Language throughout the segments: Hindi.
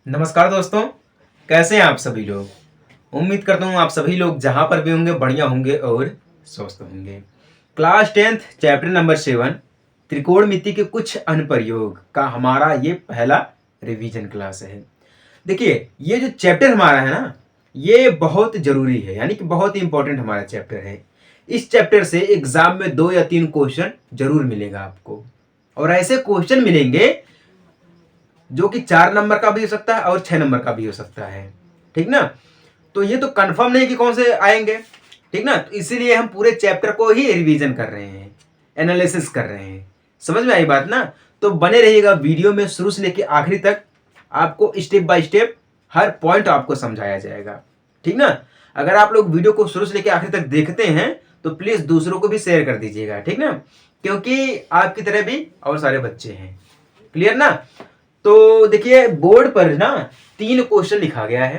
नमस्कार दोस्तों, कैसे हैं आप सभी लोग। उम्मीद करता हूँ आप सभी लोग जहाँ पर भी होंगे बढ़िया होंगे और स्वस्थ होंगे। क्लास 10th चैप्टर नंबर 7 त्रिकोणमिति के कुछ अनुप्रयोग का हमारा ये पहला रिवीजन क्लास है। देखिए, ये जो चैप्टर हमारा है ना, ये बहुत ज़रूरी है, यानी कि बहुत ही इंपॉर्टेंट हमारा चैप्टर है। इस चैप्टर से एग्जाम में 2 या 3 क्वेश्चन जरूर मिलेगा आपको, और ऐसे क्वेश्चन मिलेंगे जो कि 4 नंबर का भी हो सकता है और 6 नंबर का भी हो सकता है। ठीक ना। तो ये तो कंफर्म नहीं कि कौन से आएंगे। ठीक ना। तो इसीलिए हम पूरे चैप्टर को ही रिवीजन कर रहे हैं, एनालिसिस कर रहे हैं। समझ में आई बात ना। तो बने रहिएगा वीडियो में शुरू से लेकर आखिरी तक। आपको step by step her point आपको समझाया जाएगा। ठीक ना। अगर आप लोग वीडियो को शुरू से लेकर आखिरी तक देखते हैं तो प्लीज दूसरों को भी शेयर कर दीजिएगा। ठीक ना, क्योंकि आपकी तरह भी और सारे बच्चे हैं। क्लियर ना। तो देखिए, बोर्ड पर ना 3 क्वेश्चन लिखा गया है।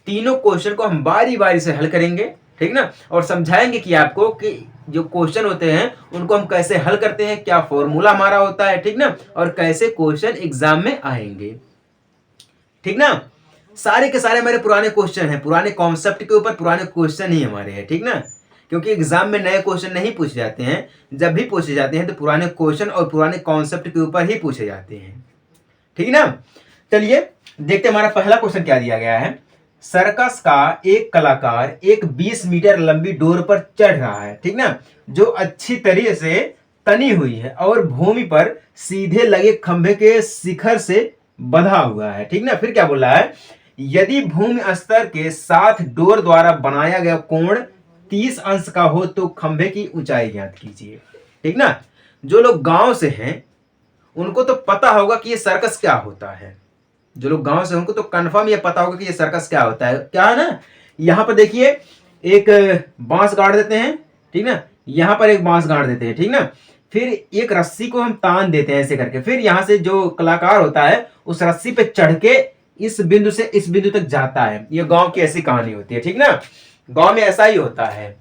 तीनों क्वेश्चन को हम बारी बारी से हल करेंगे। ठीक ना। और समझाएंगे कि आपको कि जो क्वेश्चन होते हैं उनको हम कैसे हल करते हैं, क्या फॉर्मूला हमारा होता है। ठीक ना। और कैसे क्वेश्चन एग्जाम में आएंगे। ठीक ना। सारे के सारे हमारे पुराने क्वेश्चन हैं, पुराने कॉन्सेप्ट के ऊपर पुराने क्वेश्चन ही हमारे हैं। ठीक ना। क्योंकि एग्जाम में नए क्वेश्चन नहीं पूछे जाते हैं। जब भी पूछे जाते हैं तो पुराने क्वेश्चन और पुराने कॉन्सेप्ट के ऊपर ही पूछे जाते हैं। ठीक ना। चलिए देखते हमारा पहला क्वेश्चन क्या दिया गया है। सर्कस का एक कलाकार एक 20 मीटर लंबी डोर पर चढ़ रहा है। ठीक ना। जो अच्छी तरह से तनी हुई है और भूमि पर सीधे लगे खंभे के शिखर से बंधा हुआ है। ठीक ना। फिर क्या बोल रहा है, यदि भूमि स्तर के साथ डोर द्वारा बनाया गया कोण 30 अंश का हो तो खंभे की ऊंचाई ज्ञात कीजिए। ठीक ना। जो लोग गांव से हैं उनको तो पता होगा कि ये सर्कस क्या होता है। जो लोग गांव से उनको तो कंफर्म ये पता होगा कि ये सर्कस क्या होता है। क्या है ना, यहाँ पर देखिए एक बांस गाड़ देते हैं। ठीक ना। यहाँ पर एक बांस गाड़ देते हैं। ठीक ना। फिर एक रस्सी को हम तान देते हैं ऐसे करके। फिर यहाँ से जो कलाकार होता है उस रस्सी पे चढ़ के इस बिंदु से इस बिंदु तक जाता है। ये गांव की ऐसी कहानी होती है। ठीक ना। गांव में ऐसा ही होता है।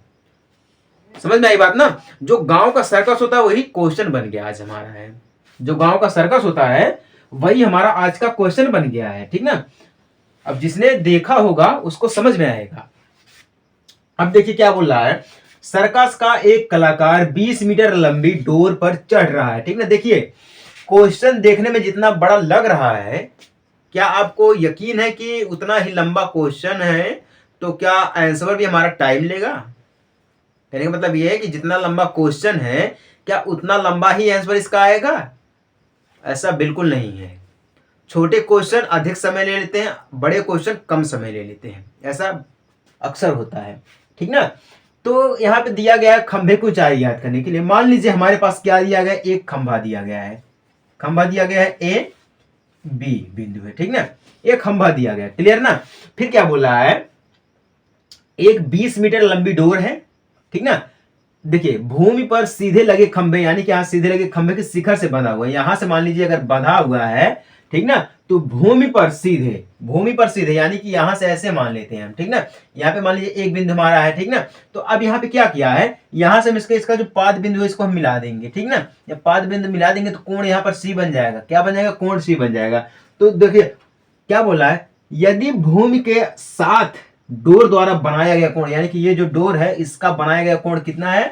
समझ में आई बात ना। जो गांव का सर्कस होता है वही क्वेश्चन बन गया आज हमारा है। जो गांव का सर्कस होता है वही हमारा आज का क्वेश्चन बन गया है। ठीक ना। अब जिसने देखा होगा उसको समझ में आएगा। अब देखिए क्या बोल रहा है, सर्कस का एक कलाकार 20 मीटर लंबी डोर पर चढ़ रहा है। ठीक ना। देखिए, क्वेश्चन देखने में जितना बड़ा लग रहा है, क्या आपको यकीन है कि उतना ही लंबा क्वेश्चन है? तो क्या आंसर भी हमारा टाइम लेगा? कहने का मतलब यह है कि जितना लंबा क्वेश्चन है क्या उतना लंबा ही आंसर इसका आएगा? ऐसा बिल्कुल नहीं है। छोटे क्वेश्चन अधिक समय ले लेते हैं, बड़े क्वेश्चन कम समय ले लेते हैं। ऐसा अक्सर होता है। ठीक ना। तो यहाँ पे दिया गया है खंभे को ऊंचाई याद करने के लिए। मान लीजिए हमारे पास क्या दिया गया है, एक खंभा दिया गया है। खंभा दिया गया है ए बी बिंदु है। ठीक ना। एक खंभा दिया गया, क्लियर ना। फिर क्या बोला है, एक 20 मीटर लंबी डोर है। ठीक ना। देखिए, भूमि पर सीधे लगे खंभे, यानी कि यहां सीधे लगे खंभे के शिखर से बंधा हुआ है। यहां से मान लीजिए अगर बंधा हुआ है, ठीक ना, तो भूमि पर सीधे यानी कि यहां से ऐसे मान लेते हैं हम। ठीक ना। यहाँ पे मान लीजिए एक बिंदु हमारा है। ठीक ना। तो अब यहाँ पे क्या किया है, यहां से हम इसका जो पाद बिंदु है इसको हम मिला देंगे। ठीक ना। जब पाद बिंदु मिला देंगे तो कोण यहाँ पर सी बन जाएगा। क्या बन जाएगा? कोण सी बन जाएगा। तो देखिए क्या बोला है, यदि भूमि के साथ डोर द्वारा बनाया गया कोण, यानी कि ये जो डोर है इसका बनाया गया कोण कितना है?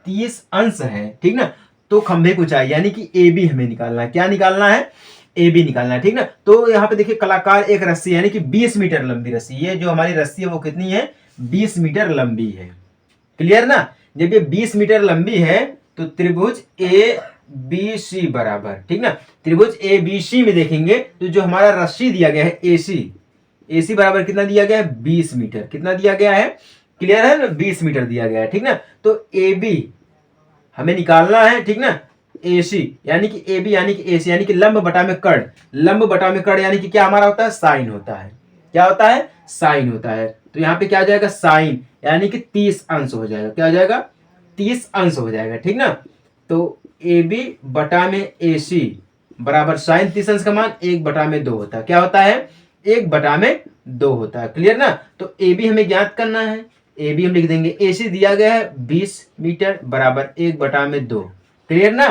30 अंश है। ठीक ना। तो खंभे की ऊंचाई यानी कि ए बी हमें निकालना है। क्या निकालना है? ए बी निकालना है। ठीक ना। तो यहाँ पे देखिए कलाकार एक रस्सी यानी कि 20 मीटर लंबी रस्सी, ये जो हमारी रस्सी है वो कितनी है? 20 मीटर लंबी है। क्लियर ना। जब ये 20 मीटर लंबी है तो त्रिभुज ए बी सी बराबर, ठीक ना, त्रिभुज ए बी सी में देखेंगे तो जो हमारा रस्सी दिया गया है ए सी बराबर कितना दिया गया है? 20 मीटर। कितना दिया गया है? क्लियर है ना, 20 मीटर दिया गया है। ठीक ना। तो ए बी हमें निकालना है। ठीक ना। ए सी यानी कि ए बी यानी कि ए सी यानी कि लंब बटा में कर्ण। लंब बटा में कर्ण यानी कि क्या हमारा होता है? साइन होता है। क्या होता है? साइन होता है। तो यहाँ पे क्या हो जाएगा? साइन यानी कि 30 अंश हो जाएगा। क्या हो जाएगा? 30 अंश हो जाएगा। ठीक ना। तो ए बी बटा में ए सी बराबर साइन 30 अंश का मान 1/2 होता है। क्या होता है? 1/2 होता है। क्लियर ना। तो ए बी हमें ज्ञात करना है। ए बी हम लिख देंगे, ए सी दिया गया है 20 मीटर बराबर 1/2। क्लियर ना।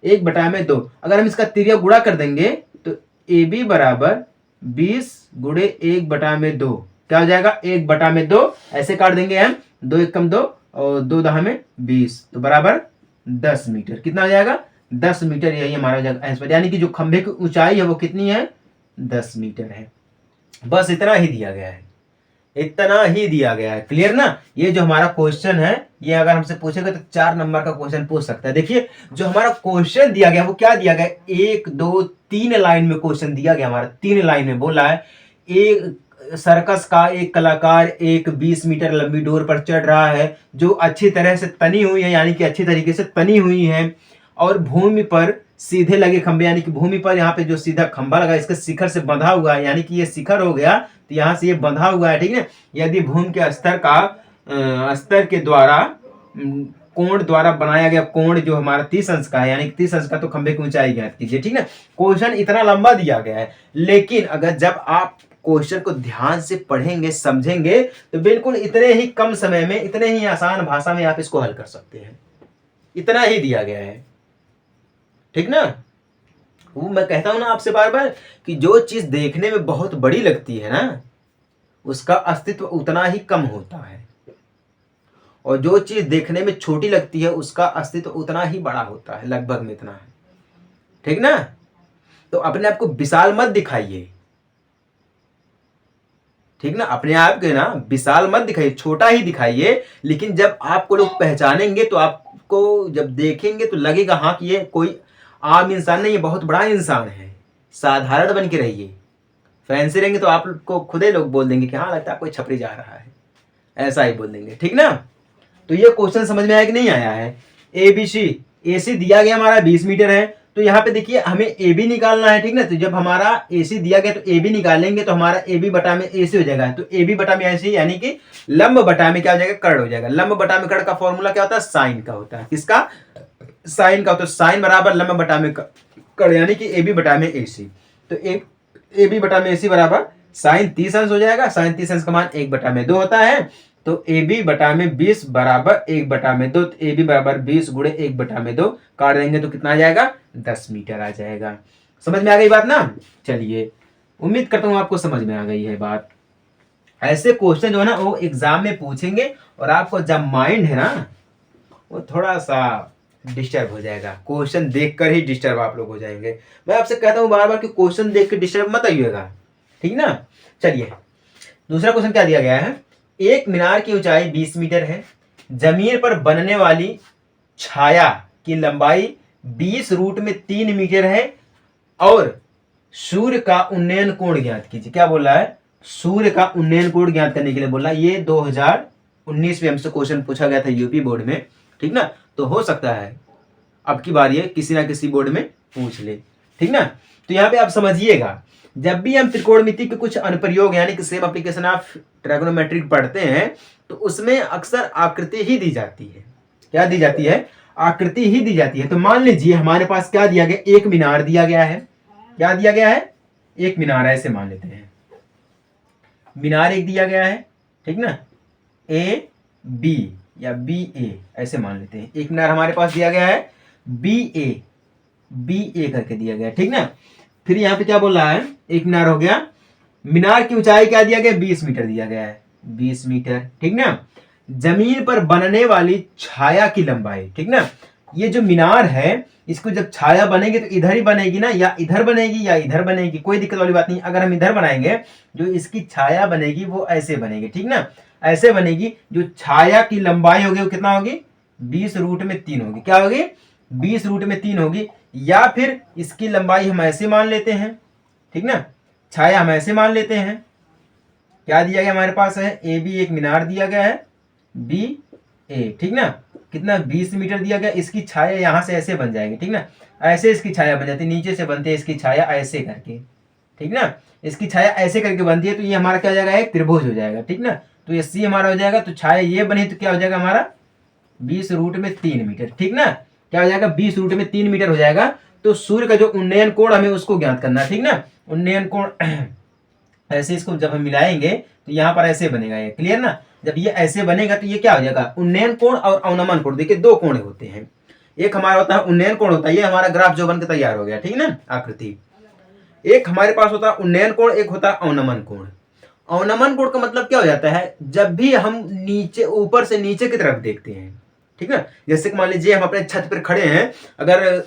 1/2। अगर हम इसका तिर्यक गुणा कर देंगे तो ए बी बराबर 20 गुणे 1/2, क्या हो जाएगा 1/2, ऐसे काट देंगे हम, 2 एकम 2 और 2 दहा में 20, तो बराबर 10 मीटर। कितना हो जाएगा 10 मीटर, यही हमारा आंसर, यानी कि जो खंभे की ऊंचाई है वो कितनी है 10 मीटर है। बस इतना ही दिया गया है, इतना ही दिया गया है। क्लियर ना। ये जो हमारा क्वेश्चन है, ये अगर हमसे पूछेगा तो 4 नंबर का क्वेश्चन पूछ सकता है। देखिए जो हमारा क्वेश्चन दिया गया वो क्या दिया गया, 1 2 3 लाइन में क्वेश्चन दिया गया हमारा, 3 लाइन में बोला है एक सर्कस का एक कलाकार एक 20 मीटर लंबी डोर पर चढ़ रहा है जो अच्छी तरह से तनी हुई है, यानी कि अच्छी तरीके से तनी हुई है, और भूमि पर सीधे लगे खंभे, यानी कि भूमि पर यहाँ पे जो सीधा खंभा लगा इसके शिखर से बंधा हुआ है, यानी कि ये शिखर हो गया, तो यहाँ से ये बंधा हुआ है, ठीक है। यदि भूमि के स्तर के द्वारा कोण द्वारा बनाया गया कोण जो हमारा 30 अंश का है, यानी कि 30 अंश का, तो खंभे की ऊंचाई ज्ञात कीजिए, ठीक है। क्वेश्चन इतना लंबा दिया गया है, लेकिन अगर जब आप क्वेश्चन को ध्यान से पढ़ेंगे समझेंगे तो बिल्कुल इतने ही कम समय में, इतने ही आसान भाषा में आप इसको हल कर सकते हैं। इतना ही दिया गया है, ठीक ना। वो मैं कहता हूं ना आपसे बार बार कि जो चीज देखने में बहुत बड़ी लगती है ना, उसका अस्तित्व उतना ही कम होता है, और जो चीज देखने में छोटी लगती है उसका अस्तित्व उतना ही बड़ा होता है, लगभग में इतना है, ठीक ना। तो अपने आप को विशाल मत दिखाइए, ठीक ना, अपने आप के ना विशाल मत दिखाइए, छोटा ही दिखाइए, लेकिन जब आपको लोग पहचानेंगे तो आपको जब देखेंगे तो लगेगा हाँ कि ये कोई आम इंसान नहीं, ये बहुत बड़ा इंसान है। साधारण बन के रहिए, फैंसी रहेंगे तो आप को खुद ही लोग बोल देंगे कि हाँ लगता है कोई छपरी जा रहा है, ऐसा ही बोल देंगे, ठीक ना। तो ये क्वेश्चन समझ में आया कि नहीं आया है। AC दिया गया हमारा 20 मीटर है, तो यहाँ पे देखिए हमें AB निकालना है, ठीक ना। तो जब हमारा AC दिया गया तो AB निकालेंगे तो हमारा AB बटा में AC हो जाएगा, तो AB बटा में AC यानी कि लंब बटा में क्या हो जाएगा कर्ण हो जाएगा। लंब बटा में कर्ण का फॉर्मूला क्या होता है साइन का होता है, किसका साइन का होता है, साइन बराबर लंब बटा में कर्ण, यानी कि AB बटा में AC, तो AB बटा में AC बराबर साइन 30 अंश हो जाएगा, साइन 30 अंश का मान 1/2 होता है, तो AB बटा में 20 बराबर 1/2, तो AB बराबर 20 गुणे 1/2 काट देंगे तो कितना आ जाएगा 10 मीटर आ जाएगा। समझ में आ गई बात ना। चलिए उम्मीद करता हूँ आपको समझ में आ गई है बात। ऐसे क्वेश्चन जो है ना वो एग्जाम में पूछेंगे, और आपको जब माइंड है ना वो थोड़ा सा डिस्टर्ब हो जाएगा, क्वेश्चन देखकर ही डिस्टर्ब आप लोग हो जाएंगे। मैं आपसे कहता हूँ बार बार कि क्वेश्चन देख के डिस्टर्ब मत आइएगा, ठीक ना। चलिए दूसरा क्वेश्चन क्या दिया गया है, एक मीनार की ऊंचाई 20 मीटर है, जमीन पर बनने वाली छाया की लंबाई 20 रूट में 3 मीटर है, और सूर्य का उन्नयन कोण ज्ञात कीजिए। क्या बोल रहा है, सूर्य का उन्नयन कोण ज्ञात करने के लिए बोल रहा है। ये 2019 में हमसे क्वेश्चन पूछा गया था यूपी बोर्ड में, ठीक ना। तो हो सकता है अब की बार ये किसी ना किसी बोर्ड में पूछ ले, ठीक ना। तो यहाँ पे आप समझिएगा, जब भी हम त्रिकोणमिति के कुछ अनुप्रयोग यानी कि सेम एप्लीकेशन ऑफ ट्रिगोनोमेट्रिक पढ़ते हैं तो उसमें अक्सर आकृति ही दी जाती है। क्या दी जाती है, आकृति ही दी जाती है। तो मान लीजिए हमारे पास क्या दिया गया, एक मीनार दिया गया है। क्या दिया गया है, एक मीनार, ऐसे मान लेते हैं मीनार एक दिया गया है, ठीक ना, AB या BA ऐसे मान लेते हैं। एक मीनार हमारे पास दिया गया है BA करके दिया गया है, ठीक ना। फिर यहाँ पे क्या बोल रहा है, एक मीनार हो गया, मीनार की ऊंचाई क्या दिया गया 20 मीटर दिया गया है, 20 मीटर, ठीक ना। जमीन पर बनने वाली छाया की लंबाई, ठीक ना। ये जो मीनार है इसको जब छाया बनेगी तो इधर ही बनेगी ना, या इधर बनेगी या इधर बनेगी, कोई दिक्कत वाली बात नहीं। अगर हम इधर बनाएंगे जो इसकी छाया बनेगी वो ऐसे बनेगी, ठीक ना, ऐसे बनेगी। जो छाया की लंबाई होगी वो कितना होगी 20 रूट में 3 होगी। क्या होगी 20 रूट में 3 होगी। या फिर इसकी लंबाई हम ऐसे मान लेते हैं, ठीक ना, छाया हम ऐसे मान लेते हैं। क्या दिया गया हमारे पास है, AB एक मीनार दिया गया है BA, ठीक ना, कितना 20 मीटर दिया गया। इसकी छाया यहां से ऐसे बन जाएगी, ठीक ना, ऐसे इसकी छाया बन जाती है, नीचे से बनती है इसकी छाया ऐसे करके, ठीक ना, इसकी छाया ऐसे करके बनती है। तो ये हमारा क्या हो जाएगा, एक त्रिभुज हो जाएगा, ठीक ना। तो ये C हमारा हो जाएगा, तो छाया ये बनी तो क्या हो जाएगा हमारा 20 रूट में 3 मीटर, ठीक ना। क्या हो जाएगा 20 रूट में 3 मीटर हो जाएगा। तो सूर्य का जो उन्नयन कोण हमें उसको ज्ञात करना है, ठीक ना। उन्नयन कोण ऐसे इसको जब हम मिलाएंगे तो यहाँ पर ऐसे बनेगा ये, क्लियर ना। जब ये ऐसे बनेगा तो ये क्या हो जाएगा उन्नयन कोण और अवनमन कोण। देखिए दो कोण होते हैं, एक हमारा होता है उन्नयन कोण होता है, ये हमारा ग्राफ जो बन के तैयार हो गया, ठीक ना, आकृति। एक हमारे पास होता है उन्नयन कोण, एक होता है अवनमन कोण। अवनमन कोण का मतलब क्या हो जाता है, जब भी हम नीचे ऊपर से नीचे की तरफ देखते हैं, ठीक है, जैसे कि मान लीजिए हम अपने छत पर खड़े हैं, अगर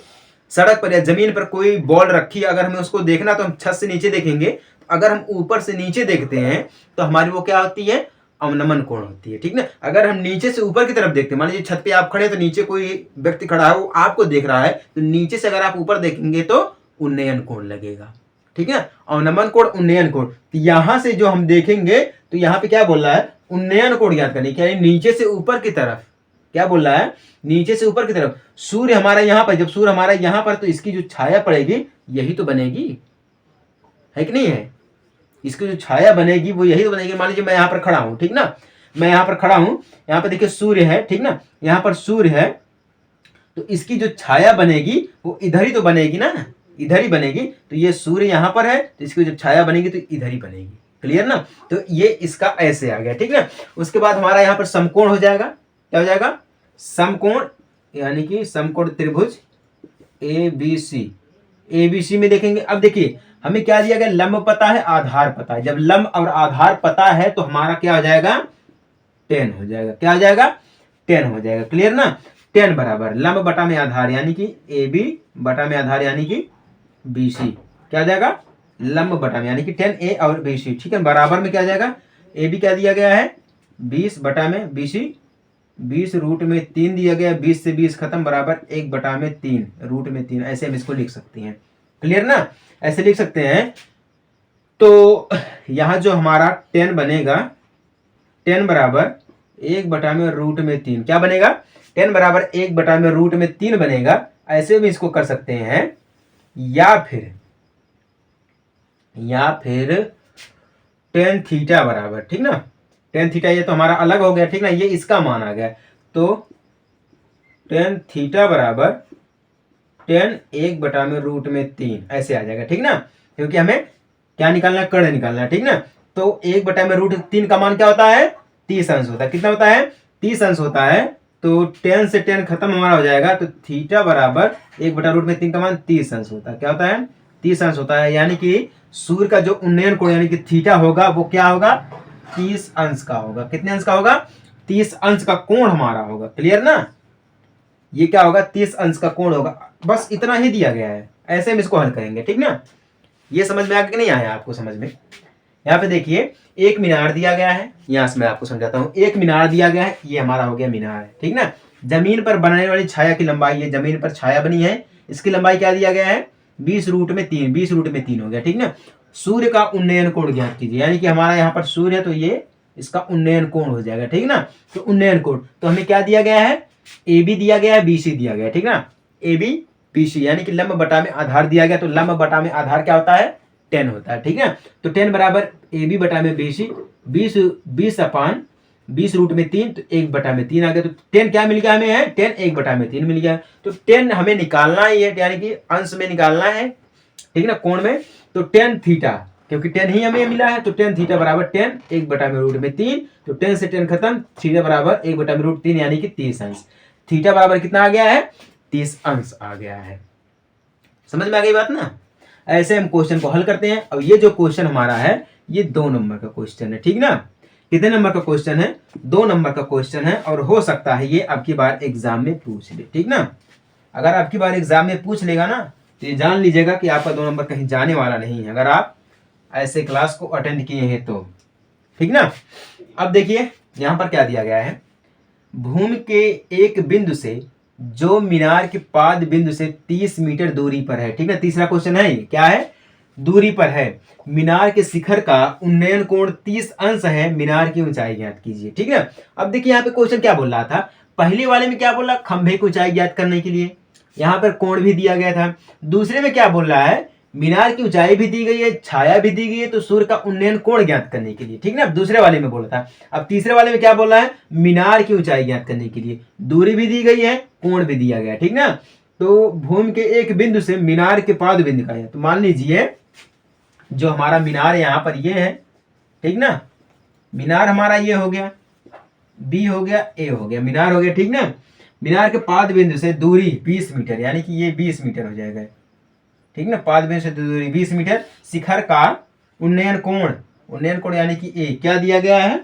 सड़क पर या जमीन पर कोई बॉल रखी है, अगर हमें उसको देखना तो हम छत से नीचे देखेंगे। अगर हम ऊपर से नीचे देखते हैं तो हमारी वो क्या होती है, अवनमन कोण होती है, ठीक ना। अगर हम नीचे से ऊपर की तरफ देखते हैं, मान लीजिए छत पे आप खड़े हैं तो नीचे कोई व्यक्ति खड़ा है, वो आपको देख रहा है, तो नीचे से अगर आप ऊपर देखेंगे तो उन्नयन कोण लगेगा, ठीक है। अवनमन कोण, उन्नयन कोण, तो यहां से जो हम देखेंगे तो यहाँ पे क्या बोल रहा है, उन्नयन कोण ज्ञात करने की, यानी नीचे से ऊपर की तरफ। क्या बोल रहा है, नीचे से ऊपर की तरफ। सूर्य हमारा यहाँ पर, जब सूर्य हमारा यहाँ पर, तो इसकी जो छाया पड़ेगी यही तो बनेगी, है कि नहीं है। इसकी जो छाया बनेगी वो यही तो बनेगी। मान लीजिए मैं यहाँ पर खड़ा हूँ, ठीक ना, मैं यहाँ पर खड़ा हूँ, यहाँ पर देखिए सूर्य है, ठीक ना, यहाँ पर सूर्य है, तो इसकी जो छाया बनेगी वो इधर ही तो बनेगी ना, इधर ही बनेगी। तो ये सूर्य यहाँ पर है, तो इसकी जब छाया बनेगी तो इधर ही बनेगी। क्लियर ना। तो ये इसका ऐसे आ गया, ठीक ना। उसके बाद हमारा यहाँ पर समकोण हो जाएगा। क्या हो जाएगा, समकोण, यानी कि समकोण त्रिभुज ABC। ABC में देखेंगे, अब देखिए हमें क्या दिया गया, लंब पता है, आधार पता है। जब लंब और आधार पता है तो हमारा क्या हो जाएगा, tan हो जाएगा। क्या हो जाएगा, tan हो जाएगा। क्लियर ना। tan बराबर लंब बटा में आधार, यानी कि AB बटा में आधार, यानी कि BC। क्या हो जाएगा, लंब बटा में, यानी कि tan A और BC, ठीक है। बराबर में क्या आ जाएगा, AB क्या दिया गया है 20 बटा में BC, 20 रूट में 3 दिया गया, 20 से 20 खत्म, बराबर 1 बटा में 3 रूट में 3। ऐसे हम इसको लिख सकते हैं। क्लियर ना, ऐसे लिख सकते हैं। तो यहां जो हमारा tan बनेगा, tan बराबर 1 बटा में रूट में 3। क्या बनेगा, tan बराबर 1 बटा में रूट में 3 बनेगा। ऐसे भी इसको कर सकते हैं, या फिर tan थीटा बराबर, ठीक ना, tan थीटा ये तो हमारा अलग हो गया, ठीक ना, ये इसका मान आ गया। तो tan थीटा बराबर tan 1 बटा में रूट में 3 ऐसे आ जाएगा, ठीक ना, क्योंकि हमें क्या निकालना है, कर्ण निकालना है, ठीक ना। तो 1 बटा में रूट 3 का मान क्या होता है, 30 अंश होता है। कितना होता है, 30 अंश होता है। तो tan से tan खत्म हमारा हो जाएगा, तो थीटा बराबर 1 बटा रूट में 3 का मान 30 अंश होता है। क्या होता है, 30 अंश होता है। यानी कि सूर्य का जो उन्नयन कोण यानी कि थीटा होगा वो क्या होगा, 30 अंश का होगा। कितने अंश का होगा, 30 अंश का कोण हमारा होगा। क्लियर ना, ये क्या होगा, 30 अंश का कोण होगा। बस इतना ही दिया गया है, ऐसे हम इसको हल करेंगे, ठीक ना। ये समझ में आ गया कि नहीं आया आपको समझ में। यहाँ पे देखिए एक मीनार दिया गया है, यहाँ से मैं आपको समझाता हूँ। एक मीनार दिया गया है, ये हमारा हो गया मीनार है, ठीक ना। जमीन पर बनाने वाली छाया की लंबाई है, जमीन पर छाया बनी है, इसकी लंबाई क्या दिया गया है, 20 रूट में 3, 20 रूट में 3 हो गया, ठीक ना। सूर्य का उन्नयन कोण ज्ञात कीजिए, यानी कि हमारा यहाँ पर सूर्य है तो ये इसका उन्नयन कोण हो जाएगा, ठीक ना। तो उन्नयन कोण तो हमें क्या दिया गया है, AB दिया गया है, BC दिया गया है, ठीक ना। AB BC यानी कि लंब बटा में आधार दिया गया, तो लंब बटा में आधार क्या होता है, tan होता है, ठीक है। तो tan बराबर AB बटा में BC, 20 अपान 20 रूट में 3, तो 1 बटा में 3 आ गया। तो tan क्या मिल गया हमें, है tan 1 बटा में 3 मिल गया। तो tan हमें निकालना ही है, यानी कि अंश में निकालना है, ठीक है ना, कोण में। तो tan थीटा, क्योंकि tan ही हमें मिला है, तो tan थीटा बराबर tan 1 बटा में रूट में 3। तो tan से tan खत्म, थीटा बराबर 1 बटा में रूट 3, यानी कि 30 अंश। थीटा बराबर कितना आ गया है, 30 अंश आ गया है। समझ में आ गई बात ना। ऐसे हम क्वेश्चन को हल करते हैं। और ये जो क्वेश्चन हमारा है ये 2 नंबर का क्वेश्चन है, ठीक ना। कितने नंबर का क्वेश्चन है, 2 नंबर का क्वेश्चन है। और हो सकता है ये आपकी बार एग्जाम में पूछ ले, ठीक ना। अगर आपकी बार एग्जाम में पूछ लेगा ना, तो ये जान लीजिएगा कि आपका 2 नंबर कहीं जाने वाला नहीं है, अगर आप ऐसे क्लास को अटेंड किए हैं तो, ठीक ना। अब देखिए यहाँ पर क्या दिया गया है, भूमि के एक बिंदु से जो मीनार के पाद बिंदु से 30 मीटर दूरी पर है, ठीक ना। तीसरा क्वेश्चन है, ये क्या है, दूरी पर है। मीनार के शिखर का उन्नयन कोण 30 अंश है, मीनार की ऊंचाई ज्ञात कीजिए, ठीक है। अब देखिए यहाँ पे क्वेश्चन क्या बोल रहा था, पहले वाले में क्या बोल रहा, खंभे की ऊंचाई ज्ञात करने के लिए, यहाँ पर कोण भी दिया गया था। दूसरे में क्या बोल रहा है, मीनार की ऊंचाई भी दी गई है, छाया भी दी गई है, तो सूर्य का उन्नयन कोण ज्ञात करने के लिए, ठीक ना। दूसरे वाले में बोला था। अब तीसरे वाले में क्या बोल रहा है, मीनार की ऊंचाई ज्ञात करने के लिए दूरी भी दी गई है, कोण भी दिया गया, ठीक ना। तो भूमि के एक बिंदु से मीनार के पाद बिंदु का है, तो मान लीजिए जो हमारा मीनार यहाँ पर ये है, ठीक ना। मीनार हमारा ये हो गया, B हो गया, A हो गया, मीनार हो गया, ठीक ना। मीनार के पाद बिंदु से दूरी 20 मीटर, यानी कि ये 20 मीटर हो जाएगा, ठीक ना, पाद बिंदु से दूरी 20 मीटर। शिखर का उन्नयन कोण यानी कि ए क्या दिया गया है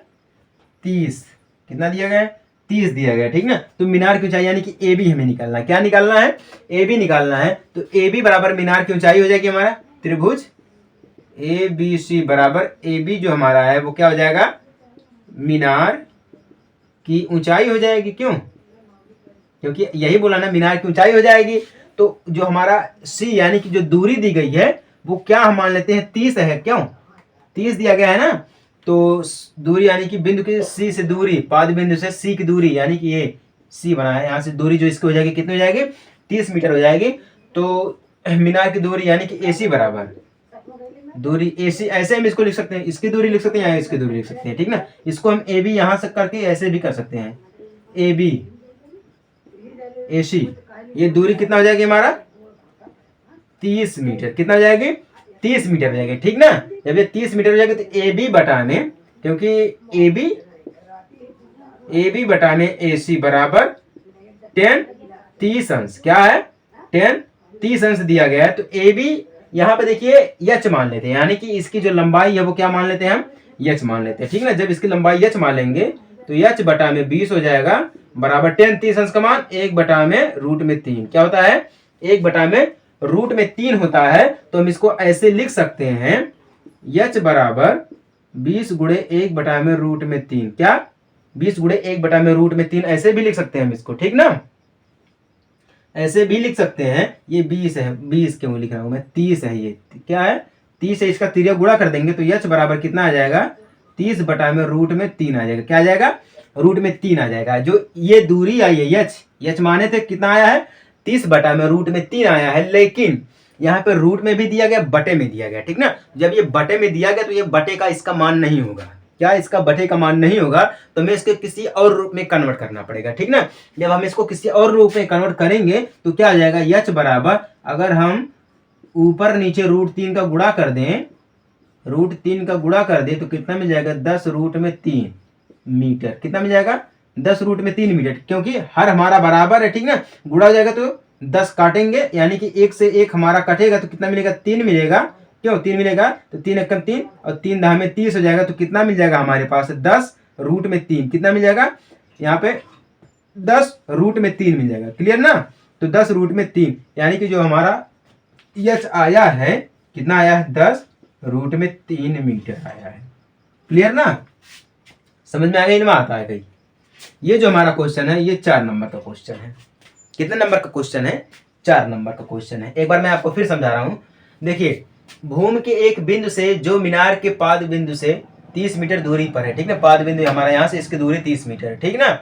30, कितना दिया गया है 30 दिया गया, ठीक ना। तो मीनार की ऊंचाई यानी कि ए बी हमें निकालना है, क्या निकालना है ए बी निकालना है। तो ए बी बराबर मीनार की ऊंचाई हो जाएगी हमारा त्रिभुज ए बी सी बराबर ए बी जो हमारा है वो क्या हो जाएगा मीनार की ऊंचाई हो जाएगी। क्यों, क्योंकि यही बोला ना मीनार की ऊंचाई हो जाएगी। तो जो हमारा सी यानी कि जो दूरी दी गई है वो क्या हम मान लेते हैं 30 है, क्यों 30 दिया गया है ना। तो दूरी यानी कि बिंदु की सी से दूरी, पाद बिंदु से सी की दूरी यानी कि ये सी बना है, यहाँ से दूरी जो इसकी हो जाएगी कितनी हो जाएगी 30 मीटर हो जाएगी। तो मीनार की दूरी यानी कि AC बराबर दूरी AC, ऐसे हम इसको लिख सकते हैं, इसकी दूरी लिख सकते हैं या इसकी दूरी लिख सकते हैं, ठीक ना। इसको हम AB यहाँ से करके ऐसे भी कर सकते हैं, AB AC, ये दूरी कितना हो जाएगी हमारा 30 मीटर, कितना हो जाएगी 30 मीटर हो जाएगी, ठीक ना। जब ये 30 मीटर हो जाएगी तो AB बटा में, क्योंकि AB बटा में AC बराबर 10 30 अंश, क्या है 10 30 अंश दिया गया है। तो AB यहाँ पे देखिए h मान लेते हैं, यानी कि इसकी जो लंबाई है वो क्या मान लेते हैं हम h मान लेते हैं, ठीक ना। जब इसकी लंबाई h मान लेंगे तो h बटा में 20 हो जाएगा बराबर 10 30 अंश का मान 1 बटा में रूट में 3 क्या होता है 1 बटा में रूट में 3 होता है। तो हम इसको ऐसे लिख सकते हैं h बराबर 20 गुणे 1 बटा में रूट में 3, क्या 20 गुणे 1 बटा में रूट में 3, ऐसे भी लिख सकते हैं हम इसको, ठीक ना, ऐसे भी लिख सकते हैं। ये 20 है, 20 क्यों लिख रहा हूं मैं 30 है, ये क्या है 30 है, इसका तिर्यक गुणा कर देंगे तो h बराबर कितना आ जाएगा 30 बटा में रूट में 3 आ जाएगा, क्या आ जाएगा रूट में 3 आ जाएगा। जो ये दूरी आई है h माने थे कितना आया है 30 बटा में रूट में 3 आया है, लेकिन यहाँ पे रूट में भी दिया गया बटे में दिया गया, ठीक ना। जब ये बटे में दिया गया तो ये बटे का इसका मान नहीं होगा, क्या इसका बटे का मान नहीं होगा, तो हमें इसके किसी और रूप में कन्वर्ट करना पड़ेगा, ठीक ना। जब हम इसको किसी और रूप में कन्वर्ट करेंगे तो क्या हो जाएगा h बराबर, अगर हम ऊपर नीचे रूट 3 का गुणा कर दें, रूट 3 का गुणा कर दें तो कितना मिल जाएगा 10 रूट में 3 मीटर, कितना मिल जाएगा 10 रूट में 3 मीटर, क्योंकि हर हमारा बराबर है, ठीक ना। गुणा हो जाएगा तो 10 काटेंगे यानी कि 1 से 1 हमारा कटेगा तो कितना मिलेगा 3 मिलेगा, क्यों 3 मिलेगा, तो 3 एकम 3 और 3 दहा में 30 हो जाएगा। तो कितना मिल जाएगा हमारे पास 10 रूट में 3, कितना मिल जाएगा यहाँ पे 10 रूट में 3 मिल जाएगा, क्लियर ना। तो 10 रूट में 3 यानी कि जो हमारा h आया है कितना आया है 10 रूट में 3 मीटर आया है, क्लियर ना, समझ में आ गई, इनमें आता है कहीं। ये जो हमारा क्वेश्चन है ये 4 नंबर का क्वेश्चन है। कितने नंबर का क्वेश्चन है 4 नंबर का क्वेश्चन है। एक बार मैं आपको फिर समझा रहा हूं, देखिए भूमि के एक बिंदु से जो मीनार के पाद बिंदु से 30 मीटर दूरी पर है, ठीक ना, पाद बिंदु हमारा यहाँ से इसकी दूरी 30 मीटर है, ठीक ना।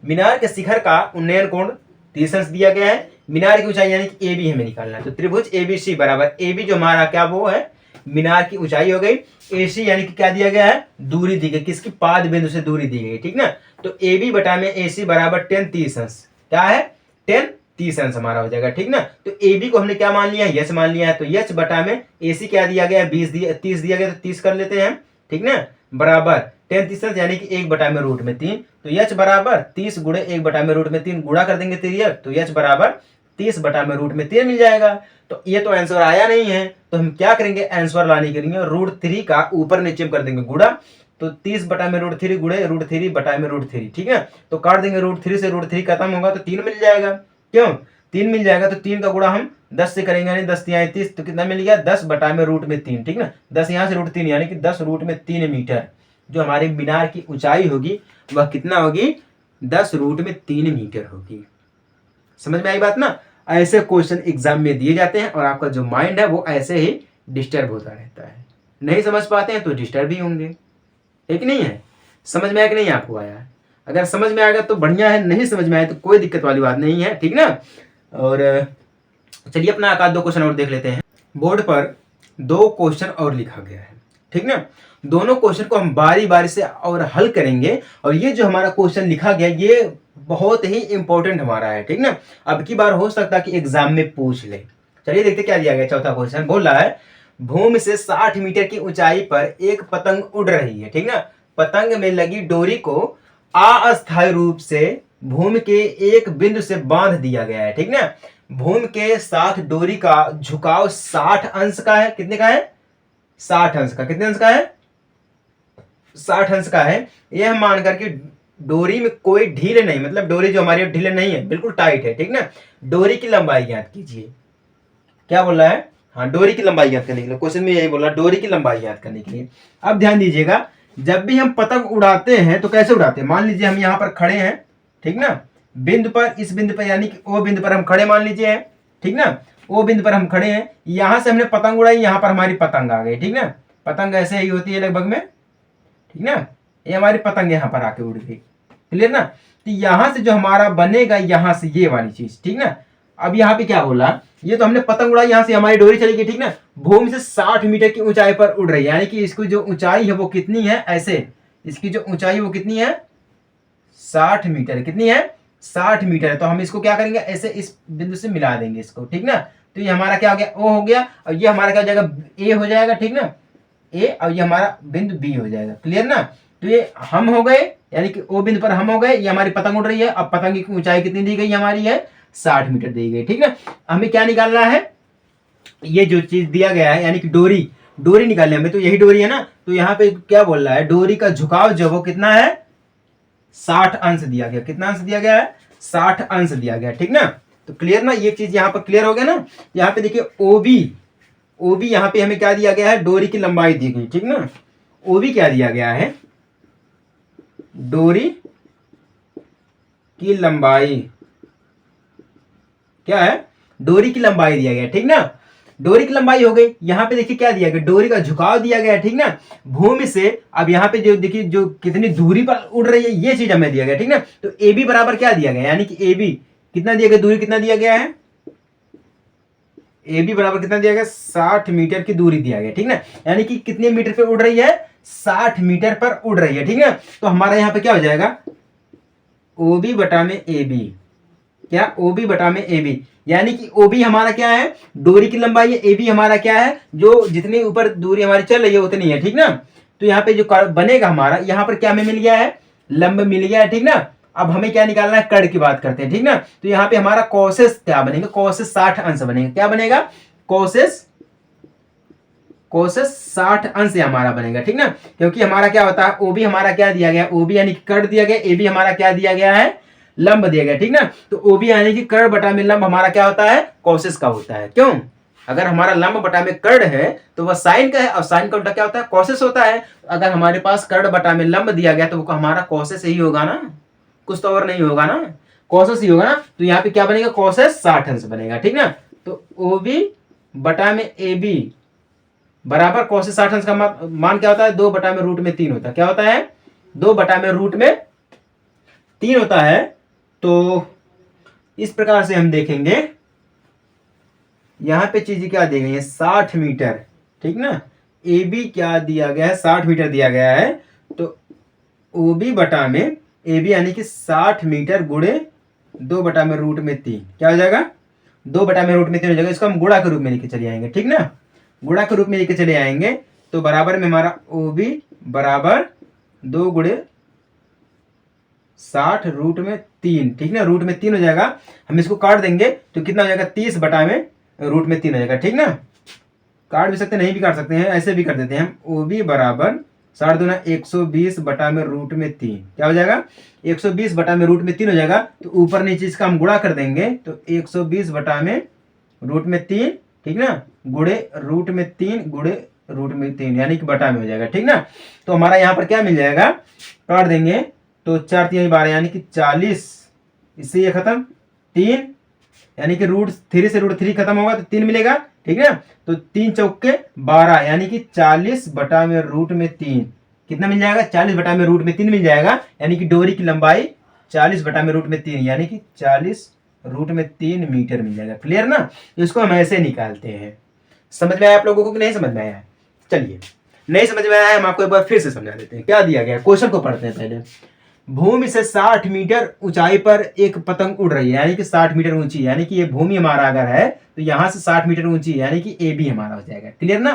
मीनार के शिखर का उन्नयन कोण 30 अंश दिया गया है, मीनार की ऊंचाई यानी कि AB हमें निकालना है। तो त्रिभुज ABC बराबर AB जो हमारा क्या वो है मीनार की ऊंचाई हो गई, AC यानी कि क्या दिया गया है दूरी दी गई, किसकी पाद बिंदु से दूरी दी गई, ठीक ना। तो AB बटा में AC बराबर 10 30 अंश, क्या है 10 30 अंश हमारा हो जाएगा, ठीक ना। तो AB को हमने क्या मान लिया है h मान लिया है, तो h बटा में AC क्या दिया गया है 30 दिया गया, तो 30 कर लेते हैं, ठीक ना, बराबर 10 30 अंश यानी कि 1 बटा में रूट में 3। तो h बराबर 30 गुणे 1 बटा में रूट में 3 गुणा कर देंगे तिर्यक, तो h बराबर 30 बटा में रूट में 3 मिल जाएगा। तो ये तो आंसर आया नहीं है, तो हम क्या करेंगे आंसर लाने के लिए रूट 3 का ऊपर नीचे कर देंगे गुणा, तो 30 बटा में रूट 3 गुणे रूट 3 बटा में रूट 3, ठीक है। तो काट देंगे रूट 3 से रूट 3 खत्म होगा तो 3 मिल जाएगा, क्यों 3 मिल जाएगा। तो 3 का गुणा हम 10 से करेंगे यानी 10 3 30, तो कितना मिल गया 10 बटा में रूट में 3, ठीक ना, 10 यहाँ से रूट 3 यानी कि 10 रूट में 3 मीटर जो हमारे मीनार की ऊंचाई होगी वह कितना होगी 10 रूट में 3 मीटर होगी। समझ में आई बात ना। ऐसे क्वेश्चन एग्जाम में दिए जाते हैं और आपका जो माइंड है वो ऐसे ही डिस्टर्ब होता रहता है, नहीं समझ पाते हैं तो डिस्टर्ब ही होंगे, ठीक नहीं है। समझ में आया कि नहीं आपको आया, अगर समझ में आएगा तो बढ़िया है, नहीं समझ में आया तो कोई दिक्कत वाली बात नहीं है, ठीक ना। और चलिए अपना एक आध 2 क्वेश्चन और देख लेते हैं। बोर्ड पर 2 क्वेश्चन और लिखा गया है, ठीक ना। दोनों क्वेश्चन को हम बारी बारी से और हल करेंगे, और ये जो हमारा क्वेश्चन लिखा गया ये बहुत ही इंपॉर्टेंट हमारा है, ठीक ना। अब की बार हो सकता है कि एग्जाम में पूछ ले। चलिए देखते क्या दिया गया। चौथा क्वेश्चन बोल रहा है भूमि से 60 मीटर की ऊंचाई पर एक पतंग उड़ रही है, ठीक ना। पतंग में लगी डोरी को अस्थायी रूप से भूमि के एक बिंदु से बांध दिया गया है, ठीक ना। भूमि के साथ डोरी का झुकाव 60 अंश का है। कितने का है? 60 अंश का। कितने अंश का है? 60 अंश का है। यह मान करके डोरी में कोई ढील नहीं, मतलब डोरी जो हमारी ढील नहीं है, बिल्कुल टाइट है, ठीक ना। डोरी की लंबाई ज्ञात कीजिए। क्या बोल रहा है? हाँ, डोरी की लंबाई ज्ञात करने के लिए क्वेश्चन में यही बोला, डोरी की लंबाई ज्ञात करने के लिए। अब ध्यान दीजिएगा, जब भी हम पतंग उड़ाते हैं तो कैसे उड़ाते हैं? मान लीजिए हम यहाँ पर खड़े हैं, ठीक ना, बिंदु पर, इस बिंदु पर यानी कि ओ बिंदु पर हम खड़े मान लीजिए, ठीक ना। ओ बिंदु पर हम खड़े हैं, यहां से हमने पतंग उड़ाई, यहाँ पर हमारी पतंग आ गई, ठीक ना। पतंग ऐसे ही होती है लगभग में, ठीक ना। ये हमारी पतंग यहाँ पर आके उड़ गई, क्लियर ना। तो यहां से जो हमारा बनेगा, यहां से ये वाली चीज, ठीक ना। अब यहाँ पे क्या बोला, ये तो हमने पतंग उड़ाई, यहां से हमारी डोरी चली गई, ठीक ना। भूमि से 60 मीटर की ऊंचाई पर उड़ रही है, यानी कि इसकी जो ऊंचाई है वो कितनी है? ऐसे, इसकी जो ऊंचाई वो कितनी है? 60 मीटर। कितनी है? 60 मीटर है। तो हम इसको क्या करेंगे? ऐसे इस बिंदु से मिला देंगे इसको, ठीक ना। तो ये हमारा क्या हो गया? ओ हो गया, और ये हमारा क्या हो जाएगा? ए हो जाएगा, ठीक ना। ए, और ये हमारा बिंदु बी हो जाएगा, क्लियर ना। तो ये हम हो गए, यानी कि ओ बिंदु पर हम हो गए, ये हमारी पतंग उड़ रही है। अब पतंग की ऊंचाई कितनी दी गई? हमारी है 60 मीटर दी गई, ठीक ना। हमें क्या निकालना है? ये जो चीज दिया गया है, यानी कि डोरी, डोरी निकालनी है हमें। तो यही डोरी है ना। तो यहाँ पे क्या बोल रहा है? डोरी का झुकाव जो वो कितना है? 60 अंश दिया गया। कितना अंश दिया गया है? 60 अंश दिया गया, ठीक ना। तो क्लियर ना, ये चीज यहाँ पर क्लियर हो गया ना। यहाँ पे देखिए ओबी, ओबी यहाँ पे हमें क्या दिया गया है? डोरी की लंबाई दी गई, ठीक ना। ओबी क्या दिया गया है? डोरी की लंबाई, क्या है? डोरी की लंबाई दिया गया, ठीक ना। डोरी की लंबाई हो गई। यहाँ पे देखिए क्या दिया गया? डोरी का झुकाव दिया गया, ठीक ना। भूमि से, अब यहाँ पे जो देखिए जो कितनी दूरी पर उड़ रही है, ये चीज हमें दिया गया, ठीक ना। तो ए बी बराबर क्या दिया गया? यानी कि ए बी कितना दिया गया? दूरी कितना दिया गया है? ए बी बराबर कितना दिया गया? 60 मीटर की दूरी दिया गया, ठीक ना। यानी कि कितने मीटर पे उड़ रही है? 60 मीटर पर उड़ रही है, ठीक ना। तो हमारा यहाँ पे क्या हो जाएगा? ओबी बटा में ए बी। क्या? ओबी बटा में ए बी, यानी कि ओबी हमारा क्या है? डोरी की लंबाई है। ए बी हमारा क्या है? जो जितनी ऊपर दूरी हमारी चल रही है उतनी है, ठीक ना। तो यहाँ पे जो बनेगा हमारा, यहाँ पर क्या हमें मिल गया है? लंब मिल गया है, ठीक ना। अब हमें क्या निकालना है? कड़ की बात करते हैं, ठीक ना। तो यहाँ पे हमारा कोसेस क्या बनेगा? कोसेस 60 अंश बनेगा। क्या बनेगा? कोसेस, कोसेस 60 अंश हमारा बनेगा, ठीक ना। क्योंकि हमारा क्या होता है? ओबी हमारा क्या दिया गया? ओबी यानी कि कड़ दिया गया। ए बी हमारा क्या दिया गया है? लंब दिया गया, ठीक ना। तो ओबी यानी कि कड़ बटा में लंब हमारा क्या होता है? कोसेस का होता है। क्यों? अगर हमारा लंब बटा में कड़ है तो वह साइन का है, और साइन का उल्टा क्या होता है? कोसेस होता है। अगर हमारे पास कड़ बटा में लंब दिया गया तो वो हमारा कोसेस ही होगा ना, कुछ तो और नहीं होगा ना, कोसेस ही होगा ना। तो यहाँ पे क्या बनेगा? कोसेस 60 अंश बनेगा, ठीक ना। तो ओबी बटा में ए बी बराबर कोसेस 60 अंश का मान क्या होता है? 2 बटा में रूट में 3 होता है। क्या होता है? 2 बटा में रूट में 3 होता है। तो इस प्रकार से हम देखेंगे, यहां पे चीजें क्या दी गई है? 60 मीटर, ठीक ना। ए बी क्या दिया गया है? 60 मीटर दिया गया है। तो ओ बी बटा में ए बी यानी कि 60 मीटर गुणे 2 बटा में रूट में 3 क्या हो जाएगा? 2 बटा में रूट में 3 हो जाएगा। इसको हम गुणा के रूप में लेके चले आएंगे, ठीक ना। गुणा के रूप में लेके चले आएंगे तो बराबर में हमारा ओ बी बराबर 2 गुणे 60 रूट में 3, ठीक ना। रूट में 3 हो जाएगा। हम इसको काट देंगे तो कितना हो जाएगा? 30 बटा में रूट में 3 हो जाएगा, ठीक ना। काट भी सकते, नहीं भी काट सकते हैं, ऐसे भी कर देते हैं हम। ओ बी बराबर 60 दूना 120 बटा में रूट में 3 क्या हो जाएगा? 120 बटा में रूट में 3 हो जाएगा। तो ऊपर नीचे इसका हम गुणा कर देंगे तो 120 बटा में रूट में 3, ठीक ना, गुणे रूट में 3 गुणे रूट में 3 यानी कि बटा में हो जाएगा, ठीक ना। तो हमारा यहाँ पर क्या मिल जाएगा? काट देंगे तो 4 3 12 यानी कि 40, इससे ये खत्म 3 यानी कि रूट 3 से रूट 3 खत्म होगा तो 3 मिलेगा, ठीक है। तो 3 चौके 12 यानी कि 40 बटा में रूट में 3 कितना मिल जाएगा? 40 बटा में रूट में 3 मिल जाएगा। यानी कि डोरी की लंबाई 40 बटा में रूट में 3 यानी कि 40 रूट में 3 मीटर मिल जाएगा। क्लियर ना। इसको हम ऐसे निकालते हैं। समझ में आया आप लोगों को कि नहीं समझ में आया? चलिए, नहीं समझ में आया है, हम आपको एक बार फिर से समझा देते हैं। क्या दिया गया? क्वेश्चन को पढ़ते हैं पहले। भूमि से 60 मीटर ऊंचाई पर एक पतंग उड़ रही है, यानी कि 60 मीटर ऊंची, यानी कि ये भूमि हमारा अगर है तो यहां से 60 मीटर ऊंची, यानी कि ए बी हमारा हो जाएगा। क्लियर ना।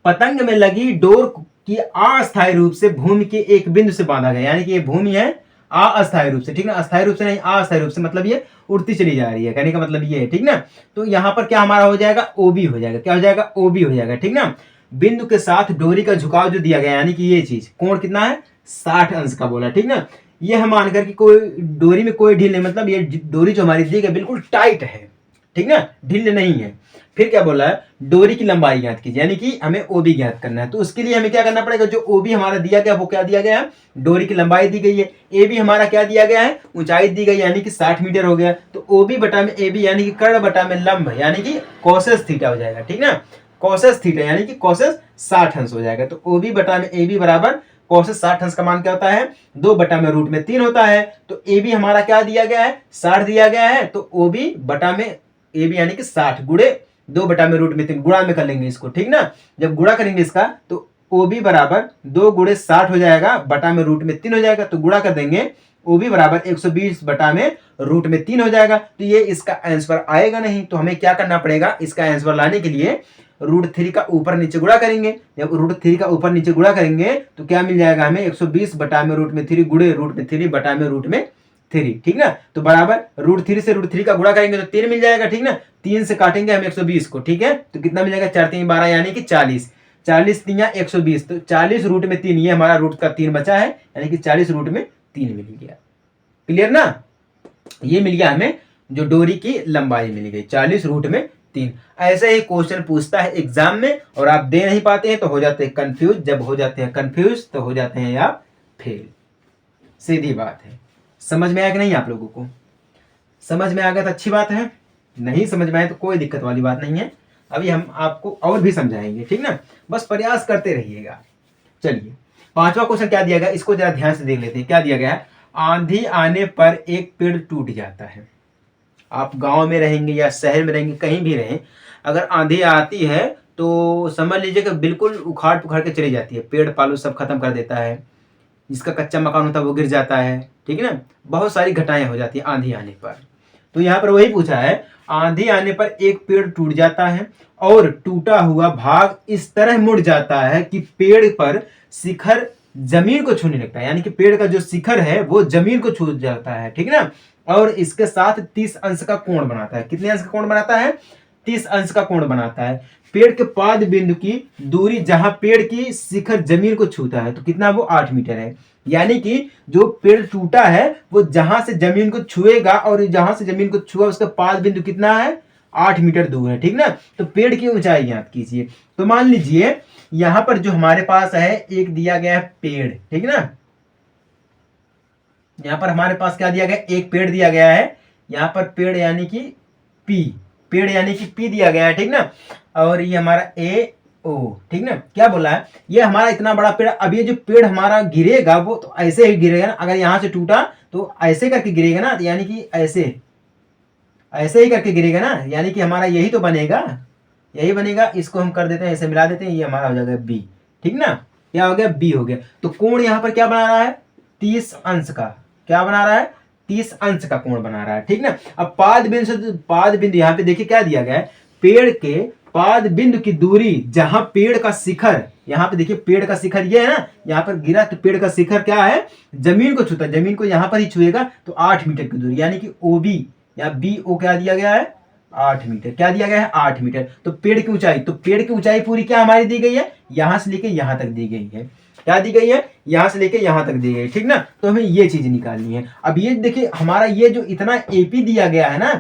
पतंग में लगी डोर की अस्थायी रूप से भूमि के एक बिंदु से बांधा गया, यानी कि ये भूमि है, अस्थायी रूप से, ठीक ना, अस्थायी रूप से नहीं, अस्थायी रूप से, मतलब ये उड़ती चली जा रही है, कहने का मतलब ये है, ठीक ना। तो यहाँ पर क्या हमारा हो जाएगा, ओबी हो जाएगा, क्या हो जाएगा, ओबी हो जाएगा, ठीक ना। बिंदु के साथ डोरी का झुकाव जो दिया गया, यानी कि ये चीज कोण कितना है, 60 अंश का बोला, ठीक ना। ये हम मानकर कि कोई डोरी में कोई ढील नहीं, मतलब ये डोरी जो हमारी दी गई बिल्कुल टाइट है, ठीक ना, ढील नहीं है। फिर क्या बोला है, डोरी की लंबाई ज्ञात कीजिए, यानी कि हमें ओबी ज्ञात करना है। तो उसके लिए हमें क्या करना पड़ेगा, जो ओबी हमारा दिया गया वो क्या दिया गया है, डोरी की लंबाई दी गई है। ए बी हमारा क्या दिया गया है, ऊंचाई दी गई, यानी कि 60 मीटर हो गया। तो ओबी बटा में ए बी, यानी कि कर्ण बटा में लंब, यानी कि कोसेस थीटा हो जाएगा, ठीक ना, कोसेस थीटा, यानी कि कोसेस 60 अंश हो जाएगा। तो ओबी बटा में ए बी बराबर कोसेस 60 अंश का मान क्या होता है, 2 बटा में रूट में 3 होता है। तो ए बी हमारा क्या दिया गया है, 60 दिया गया है। तो ओबी बटा में ए बी यानी कि 60 गुड़े 2 बटा में रूट में 3, गुणा में कर लेंगे इसको, ठीक ना। जब गुणा करेंगे इसका तो ओबी बराबर 2 गुड़े 60 हो जाएगा, बटा में रूट में 3 हो जाएगा। तो गुणा कर देंगे, ओबी बराबर 120 बटा में रूट में 3 हो जाएगा। तो ये इसका आंसर आएगा नहीं। तो हमें क्या करना पड़ेगा, इसका आंसर लाने के लिए √3 का ऊपर नीचे गुणा करेंगे। जब √3 का ऊपर नीचे गुणा करेंगे तो क्या मिल जाएगा हमें, 120 बटा में रूट में 3 गुड़े रूट में 3 बटा में रूट में 3, ठीक ना। तो बराबर √3 से √3 का गुणा करेंगे तो 3 मिल जाएगा, ठीक ना। 3 से काटेंगे हम 120 को, ठीक है। तो कितना मिल जाएगा, 4 3 12, यानी कि 40, 40 3 120। तो 40 रूट में 3, ये हमारा रूट का 3 बचा है, यानी कि 40 रूट में 3 मिल गया। क्लियर ना, ये मिल गया हमें, जो डोरी की लंबाई मिल गई 40 रूट में 3। ऐसे ही क्वेश्चन पूछता है एग्जाम में, और आप दे नहीं पाते हैं तो हो जाते हैं कंफ्यूज। जब हो जाते हैं कंफ्यूज तो हो जाते हैं आप फेल, सीधी बात है। समझ में आया कि नहीं आप लोगों को, समझ में आ गया तो अच्छी बात है, नहीं समझ में आए तो कोई दिक्कत वाली बात नहीं है। अभी हम आपको और भी समझाएंगे, ठीक ना, बस प्रयास करते रहिएगा। चलिए 5वां क्वेश्चन क्या दिया गया, इसको जरा ध्यान से देख लेते हैं। क्या दिया गया है, आंधी आने पर एक पेड़ टूट जाता है। आप गांव में रहेंगे या शहर में रहेंगे, कहीं भी रहें, अगर आंधी आती है तो समझ लीजिए कि बिल्कुल उखाड़ पुखाड़ के चली जाती है, पेड़ पालू सब खत्म कर देता है, जिसका कच्चा मकान होता है वो गिर जाता है, ठीक है ना। बहुत सारी घटनाएं हो जाती है आंधी आने पर। तो यहाँ पर वही पूछा है, आंधी आने पर एक पेड़ टूट जाता है और टूटा हुआ भाग इस तरह मुड़ जाता है कि पेड़ पर शिखर जमीन को छूने लगता है, यानी कि पेड़ का जो शिखर है वो जमीन को छू जाता है, ठीक ना। और इसके साथ 30 अंश का कोण बनाता है। कितने अंश का कोण बनाता है, 30 अंश का कोण बनाता है। पेड़ के पाद बिंदु की दूरी जहां पेड़ की शिखर जमीन को छूता है, तो कितना, वो 8 मीटर है। यानी कि जो पेड़ टूटा है वो जहां से जमीन को छुएगा, और जहां से जमीन को छुआ उसका पाद बिंदु कितना है, 8 मीटर दूर है, ठीक ना। तो पेड़ की ऊंचाई ज्ञात कीजिए। तो मान लीजिए यहां पर जो हमारे पास है एक दिया गया है पेड़, ठीक ना, यहां पर हमारे पास क्या दिया गया, एक पेड़ दिया गया है। यहां पर पेड़ यानी कि पी, पेड़ यानी कि पी दिया गया है, ठीक ना। और ये हमारा ए ओ, ठीक ना। क्या बोला है, ये हमारा इतना बड़ा पेड़, अब ये जो पेड़ हमारा गिरेगा वो तो ऐसे ही गिरेगा ना, अगर यहां से टूटा तो ऐसे करके गिरेगा ना, यानी कि ऐसे ऐसे ही करके गिरेगा ना, यानी कि हमारा यही तो बनेगा, यही बनेगा। इसको हम कर देते हैं, ऐसे मिला देते हैं, ये हमारा हो जाएगा बी, ठीक ना। क्या हो गया, बी हो गया। तो कोण यहाँ पर क्या बना रहा है, 30 अंश का, क्या बना रहा है, 30 अंश का कोण बना रहा है, ठीक ना। अब पाद बिंदु से, पाद बिंदु यहाँ पे देखिए क्या दिया गया है, पेड़ के पाद बिंदु की दूरी जहां पेड़ का शिखर, यहाँ पे देखिए पेड़ का शिखर ये है ना, यहाँ पर गिरा तो पेड़ का शिखर क्या है, जमीन को छूता है, जमीन को यहाँ पर ही छुएगा। तो 8 मीटर की दूरी, यानी कि ओबी या बी ओ क्या दिया गया है, 8 मीटर। क्या दिया गया है, 8 मीटर। तो पेड़ की ऊंचाई, तो पेड़ की ऊंचाई पूरी क्या हमारी दी गई है, यहां से लेके यहां तक दी गई है। क्या दी गई है, यहां से लेके यहां तक दी गई, ठीक ना। तो हमें ये चीज निकालनी है। अब ये देखिए हमारा ये जो इतना एपी दिया गया है ना,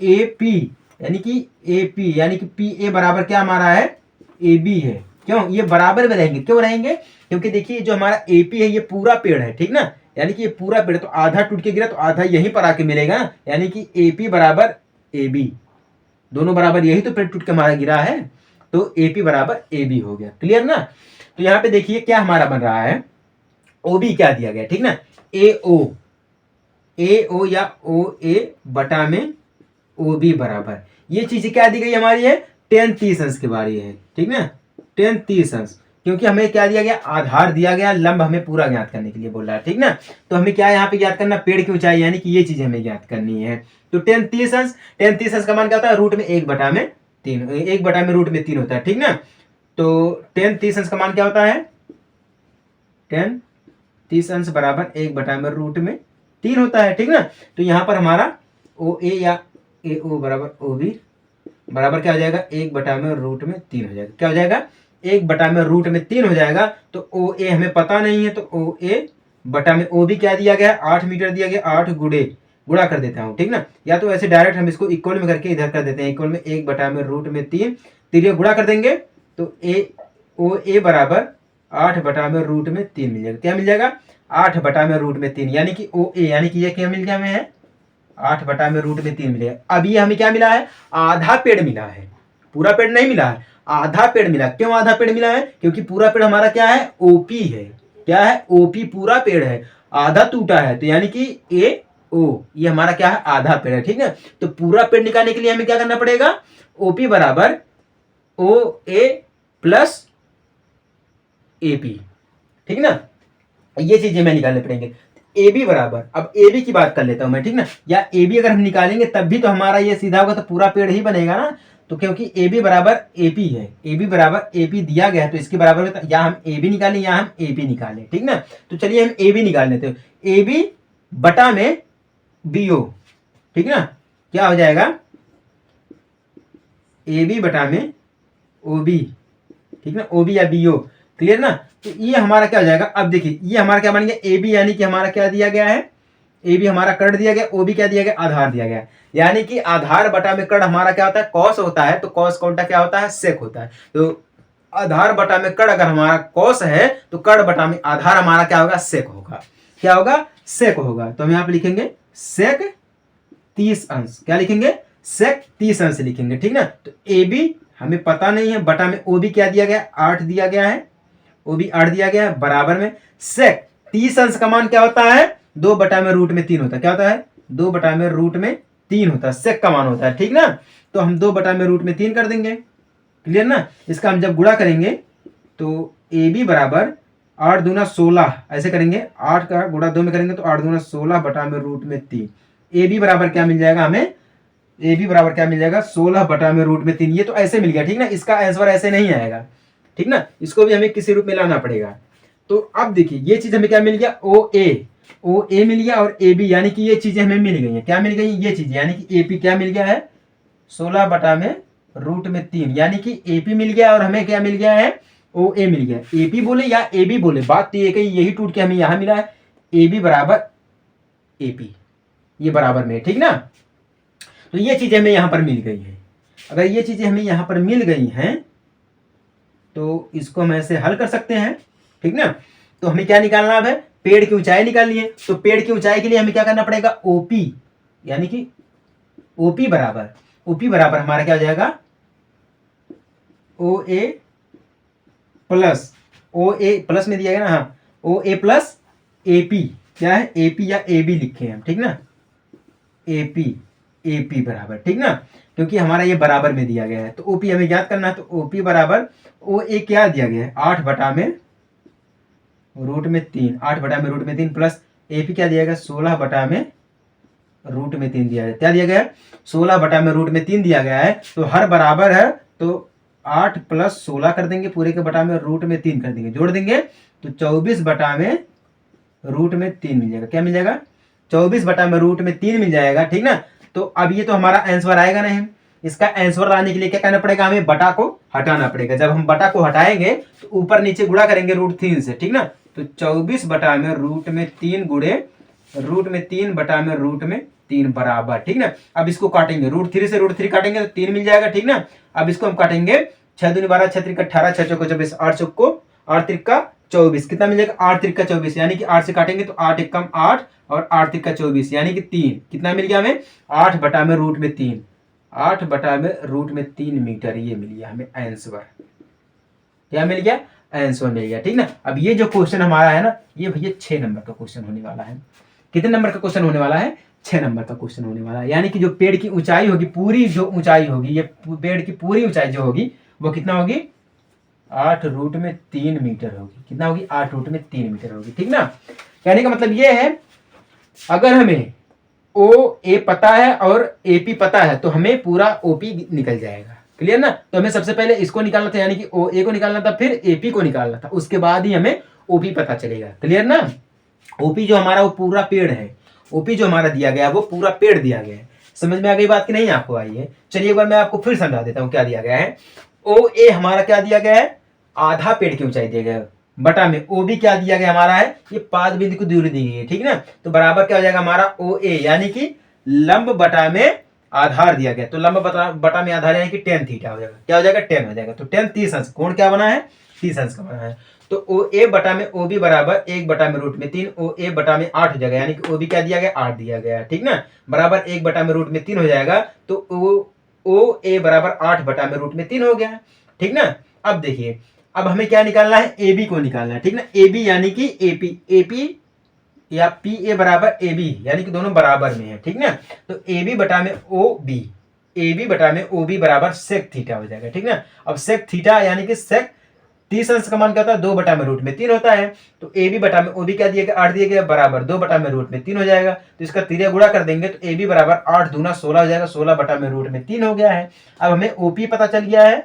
एपी यानी कि एपी यानी कि पी ए बराबर क्या हमारा है, ए बी है। क्यों, ये बराबर में रहेंगे, क्यों रहेंगे, क्योंकि देखिए जो हमारा एपी है ये पूरा पेड़ है, ठीक ना, यानी कि ये पूरा पेड़, तो आधा टूट के गिरा तो आधा यहीं पर आके मिलेगा ना, यानी कि एपी बराबर ए बी, दोनों बराबर, यही तो पेड़ टूट के हमारा गिरा है। तो एपी बराबर ए बी हो गया। क्लियर ना। तो यहाँ पे देखिए क्या हमारा बन रहा है, ओ बी क्या दिया गया, ठीक ना, ए ओ या ओ ए बटा में ओ बी बराबर, ये चीज क्या दी गई हमारी है, 10 30 अंश की बारी है, ठीक ना, 10 30 अंश। क्योंकि हमें क्या दिया गया, आधार दिया गया, लंब हमें पूरा ज्ञात करने के लिए बोल रहा है, ठीक ना। तो हमें क्या यहाँ पे ज्ञात करना, पेड़ की ऊंचाई, यानी कि ये चीज हमें ज्ञात करनी है। तो 10 30 अंश, 10 30 अंश का मान क्या होता है, रूट में 1 बटा में 3, 1 बटा में रूट में 3 होता है, ठीक ना। तो 10 30 अंश का मान क्या होता है, 10 30 अंश बराबर 1 बटा में रूट में 3 होता है, ठीक ना। तो यहाँ पर हमारा ओ ए या ए ओ बराबर ओ बी बराबर क्या हो जाएगा, 1/√3 हो जाएगा। क्या हो जाएगा, 1/√3 हो जाएगा। तो ओ ए हमें पता नहीं है, तो ओ ए बटा में ओ बी क्या दिया गया है, 8 मीटर दिया गया। 8 गुड़ा कर देता हूँ, ठीक ना। या तो ऐसे डायरेक्ट हम इसको इक्वल में करके इधर कर देते हैं, इक्वल में 1/√3 तीन गुड़ा कर देंगे तो ए ओ ए बराबर 8/√3 मिल जाएगा। क्या मिल जाएगा, 8/√3, यानी कि ओ ए, यानी कि ये क्या मिल गया हमें है, 8/√3 मिलेगा। अब ये हमें क्या मिला है, आधा पेड़ मिला है, पूरा पेड़ नहीं मिला है, आधा पेड़ मिला। क्यों आधा पेड़ मिला है, क्योंकि पूरा पेड़ हमारा क्या है, ओपी है। क्या है, ओपी पूरा पेड़ है, आधा टूटा है, तो यानी कि ए ओ, ये हमारा क्या है, आधा पेड़ है, ठीक है। तो पूरा पेड़ निकालने के लिए हमें क्या करना पड़ेगा, ओपी बराबर ओ ए प्लस एपी, ठीक ना। ये चीजें मैं निकालने पड़ेंगे। ए बी बराबर, अब ए बी की बात कर लेता हूं मैं, ठीक ना। या ए बी अगर हम निकालेंगे तब भी तो हमारा ये सीधा होगा, तो पूरा पेड़ ही बनेगा ना। तो क्योंकि ए बी बराबर ए पी है, ए बी बराबर ए पी दिया गया है, तो इसके बराबर में या हम ए बी निकालें या हम ए पी निकालें, ठीक ना। तो चलिए हम ए बी निकाल लेते हैं। ए बी बटा में बी ओ, ठीक ना। क्या हो जाएगा, ए बी बटा में ओ बी, ठीक ना, ओ बी या बी ओ, क्लियर ना। तो ये हमारा क्या हो जाएगा, अब देखिए ये हमारा क्या बन गया, ए बी, यानी कि हमारा क्या दिया गया है, ए बी हमारा कर्ण दिया गया, ओ बी क्या दिया गया, आधार दिया गया। यानी कि आधार बटा में कर्ण हमारा क्या होता है, कॉस होता है। तो कॉस का उल्टा क्या होता है, सेक होता है। तो आधार बटा में कर्ण अगर हमारा कॉस है, तो कर्ण बटा में आधार हमारा क्या होगा, सेक होगा। क्या होगा, सेक होगा। तो हम यहाँ पे लिखेंगे सेक 30 अंश। क्या लिखेंगे, सेक 30 अंश लिखेंगे, ठीक ना। तो ए बी हमें पता नहीं है, बटा में ओ बी क्या दिया गया, 8 दिया गया है, ओ बी 8 दिया गया है, बराबर में सेक 30 अंश का मान क्या होता है, 2/√3 होता है। क्या होता है, 2/√3 होता है, सेक का मान होता है, ठीक ना। तो हम 2/√3 कर देंगे, क्लियर ना। इसका हम जब गुणा करेंगे तो ए बी बराबर 8 दूना 16, ऐसे करेंगे, 8 का गुणा 2 में करेंगे तो 8 दूना 16/√3। ए बी बराबर क्या मिल जाएगा हमें, ए बी बराबर क्या मिल जाएगा, 16/√3। ये तो ऐसे मिल गया, ठीक ना। इसका आंसर ऐसे नहीं आएगा, ठीक ना, इसको भी हमें किसी रूप में लाना पड़ेगा। तो अब देखिए ये चीज हमें क्या मिल गया, ओ ए मिल गया, और ए बी, यानी कि ये चीजें हमें मिल गई हैं। क्या मिल गई, ये चीजें, यानी कि ए पी क्या मिल गया है, 16/√3, यानी कि ए पी मिल गया, और हमें क्या मिल गया है, ओ ए मिल गया। ए पी बोले या ए बी बोले, बात तो एक ही, यही टूट के हमें यहां मिला है, ए बी बराबर ए पी, ये बराबर में, ठीक ना। तो ये चीजें हमें यहां पर मिल गई है। अगर ये चीजें हमें यहां पर मिल गई हैं तो इसको हम ऐसे हल कर सकते हैं, ठीक ना। तो हमें क्या निकालना है, पेड़ की ऊंचाई निकालनी है। तो पेड़ की ऊंचाई के लिए हमें क्या करना पड़ेगा, ओपी, यानी कि ओपी बराबर हमारा क्या हो जाएगा, ओ ए प्लस में दिया गया ना, हाँ, ओ ए प्लस ए पी। क्या है, ए पी या ए बी लिखे हैं हम, ठीक ना, ए पी बराबर, ठीक ना, क्योंकि हमारा ये बराबर में दिया गया है। तो ओपी हमें ज्ञात करना है। तो ओपी बराबर ओ ए क्या दिया गया है, 8/√3, 8/√3 प्लस ए पी क्या दिया गया, 16/√3 दिया गया। क्या दिया गया है, 16/√3 दिया गया है। तो हर बराबर है तो 8 + 16 कर देंगे, पूरे के बटा में √3 कर देंगे, जोड़ देंगे तो 24/√3 मिल जाएगा। क्या मिल जाएगा, 24/√3 मिल जाएगा, ठीक ना। तो अब ये तो हमारा आंसर आएगा नहीं, इसका आंसर लाने के लिए क्या करना पड़ेगा, हमें बटा को हटाना पड़ेगा। जब हम बटा को हटाएंगे तो ऊपर नीचे गुणा करेंगे √3 से, ठीक ना। तो 24/√3 गुणे √3/√3 बराबर, ठीक ना। अब इसको काटेंगे, √3 से √3 काटेंगे तो 3 मिल जाएगा, ठीक ना। अब इसको हम काटेंगे, 6 दूनी 12, 6 त्रिक 18, 6 चौको 24, 8 चौको 8 त्रिक 24, कितना मिल जाएगा, 8 त्रिक 24, यानी कि 8 से काटेंगे तो 8 एकम 8 और 8 त्रिक 24, यानी कि 3, कितना मिल गया हमें, 8/√3, 8/√3 मीटर, ये मिल गया हमें आंसर। क्या मिल गया, आंसर मिल गया, ठीक ना। अब ये जो क्वेश्चन हमारा है ना, ये भैया 6 नंबर का क्वेश्चन होने वाला है। कितने नंबर का क्वेश्चन होने वाला है, 6 नंबर का क्वेश्चन होने वाला है। यानी कि जो पेड़ की ऊंचाई होगी, पूरी जो ऊंचाई होगी, ये पेड़ की पूरी ऊंचाई जो होगी वो कितना होगी, 8√3 मीटर होगी। कितना होगी, 8√3 मीटर होगी, ठीक ना। कहने का मतलब ये है, अगर हमें ओ ए पता है और ए पी पता है तो हमें पूरा ओपी निकल जाएगा, क्लियर ना। तो हमें सबसे पहले इसको निकालना था, यानी कि ओ ए को निकालना था, फिर एपी को निकालना था, उसके बाद ही हमें ओपी पता चलेगा, क्लियर ना। ओपी जो हमारा वो पूरा पेड़ है, ओपी जो हमारा दिया गया है वो पूरा पेड़ दिया गया है। समझ में आ गई बात कि नहीं आपको? आई है। चलिए एक बार मैं आपको फिर समझा देता हूँ क्या दिया गया है। ओ ए हमारा क्या दिया गया है, आधा पेड़ की ऊंचाई दिया गया है, बटा में ओ बी क्या दिया गया हमारा है, ये 5 बिंदु की दूरी दी गई है, ठीक ना। तो बराबर क्या हो जाएगा हमारा ओ ए, यानी कि लंब बटा में आधार दिया गया, तो लंब बटा में आधार यानी कि टेन थीटा हो जाएगा। क्या हो जाएगा? 10 हो जाएगा। तो 10 30 अंश, कोण क्या बना है? 30 अंश का बना है। तो ओ ए बटा में ओ बी बराबर 1 बटा में रूट में 3, ओ ए बटा में 8 हो जाएगा, यानी कि ओ बी क्या दिया गया? 8 दिया गया, ठीक ना। बराबर 1 बटा में रूट में 3 हो जाएगा, तो ओ ए बराबर 8 बटा में रूट में 3 हो गया, ठीक ना। अब देखिए, अब हमें क्या निकालना है? ए बी को निकालना है, ठीक ना। ए बी यानी कि ए पी या पी ए बराबर ए बी, यानी कि दोनों बराबर में है, ठीक ना। तो ए बी बटा में ओ बी, ए बी बटा में ओ बी बराबर सेक थीटा हो जाएगा, ठीक ना। अब सेक थीटा यानी कि सेक 30 अंश का मान क्या होता है? 2 बटा में रूट में 3 होता है। तो ए बी बटा में ओ बी क्या दिया गया? 8 दिया गया, बराबर 2 बटा में रूट में 3 हो जाएगा। तो इसका तिरिया गुणा कर देंगे तो ए बी बराबर 8 दूना 16 हो जाएगा, 16 बटा में रूट में 3 हो गया है। अब हमें ओपी पता चल गया है,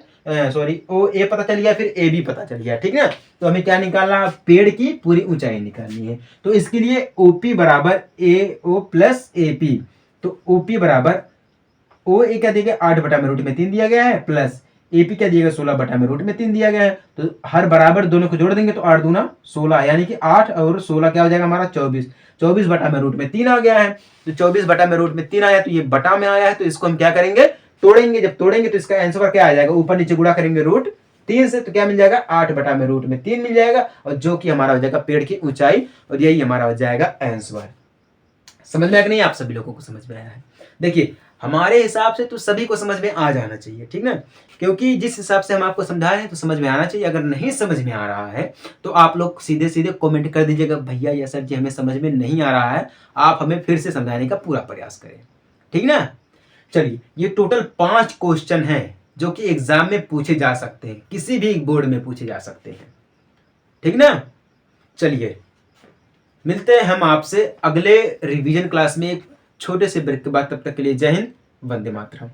सॉरी ओ ए पता चल गया, फिर ए बी पता चल गया, ठीक ना। तो हमें क्या निकालना? पेड़ की पूरी ऊंचाई निकालनी है। तो इसके लिए ओपी बराबर ए ओ प्लस ए पी, तो ओपी बराबर ओ ए क्या दिया गया? 8 बटा में रूट में 3 दिया गया है, प्लस ए पी क्या दिया गया? 16 बटा में रूट में 3 दिया गया है। तो हर बराबर दोनों को जोड़ देंगे तो 8 दूना 16, यानी कि 8 और 16 क्या हो जाएगा हमारा? 24। 24 बटा में रूट में 3 आ गया है। तो 24 बटा में रूट में 3 आया, तो ये बटा में आया है, तो इसको हम क्या करेंगे? तोड़ेंगे। जब तोड़ेंगे तो इसका आंसर क्या आ जाएगा? ऊपर नीचे गुणा करेंगे रूट 3 से, तो क्या मिल जाएगा? 8 बटा में रूट में 3 मिल जाएगा, और जो कि हमारा हो जाएगा पेड़ की ऊंचाई, और यही हमारा हो जाएगा आंसर। समझ में आया कि नहीं? आप सभी लोगों को समझ में आया है? देखिए, हमारे हिसाब से तो सभी को समझ में आ जाना चाहिए, ठीक ना, क्योंकि जिस हिसाब से हम आपको समझाए हैं तो समझ में आना चाहिए। अगर नहीं समझ में आ रहा है तो आप लोग सीधे सीधे कमेंट कर दीजिएगा, भैया या सर जी हमें समझ में नहीं आ रहा है, आप हमें फिर से समझाने का पूरा प्रयास करें, ठीक ना। चलिए, ये टोटल 5 क्वेश्चन हैं जो कि एग्जाम में पूछे जा सकते हैं, किसी भी बोर्ड में पूछे जा सकते हैं, ठीक ना। चलिए, मिलते हैं हम आपसे अगले रिवीजन क्लास में एक छोटे से ब्रेक के बाद। तब तक के लिए जय हिंद, वंदे मातरम।